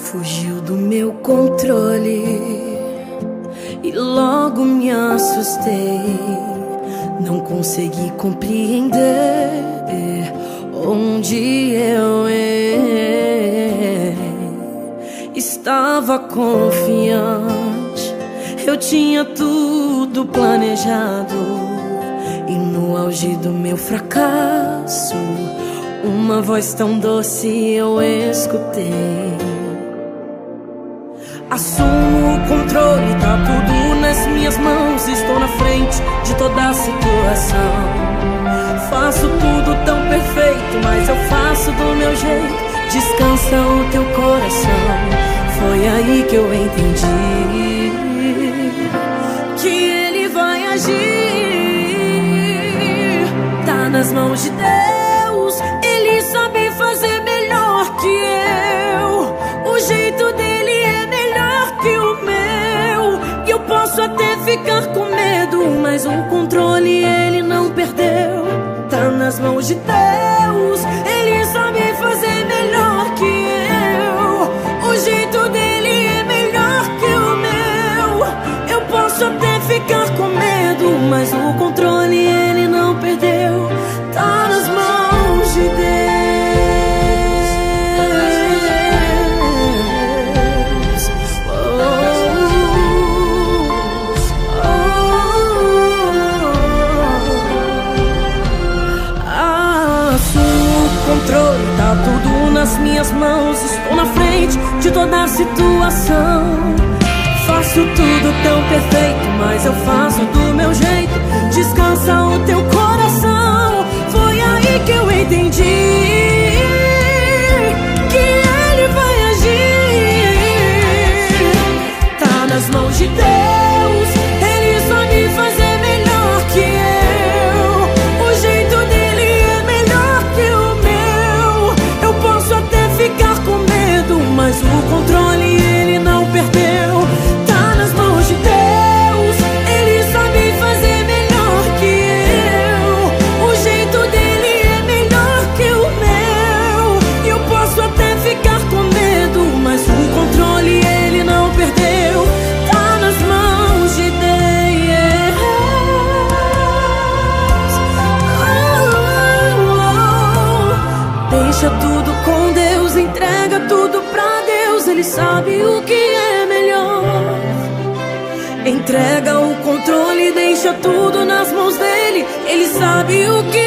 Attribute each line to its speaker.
Speaker 1: Fugiu do meu controle e logo me assustei. Não consegui compreender onde eu errei. Estava confiante, eu tinha tudo planejado, e no auge do meu fracasso, uma voz tão doce eu escutei. Assumo o controle, tá tudo nas minhas mãos. Estou na frente de toda a situação. Faço tudo tão perfeito, mas eu faço do meu jeito. Descansa o teu coração. Foi aí que eu entendi que ele vai agir. Tá nas mãos de Deus, ele sabe fazer melhor que eu. O jeito dele é melhor que o meu. E eu posso até ficar com medo, mas o controle ele não perdeu. Tá nas mãos de Deus, ele sabe fazer melhor que eu. O jeito dele é melhor que o meu. Eu posso até ficar com medo, mas o controle ele não perdeu. Tá nas mãos de Deus. Controle, tá tudo nas minhas mãos. Estou na frente de toda a situação. Faço tudo tão perfeito, mas eu faço do meu jeito. Descansa o teu coração. Foi aí que eu entendi que ele vai agir. Tá nas mãos de Deus, ele sabe fazer melhor que eu. O jeito dele é melhor que o meu. Eu posso até ficar com medo, mas o controle ele não perdeu. Tá nas mãos de Deus, ele sabe fazer melhor que eu. O jeito dele é melhor que o meu. Eu posso até ficar com medo, mas o controle ele não perdeu. Tá nas mãos de Deus. Deixa tudo com Deus, entrega tudo pra Deus. Ele sabe o que é melhor. Entrega o controle, deixa tudo nas mãos dele. Ele sabe o que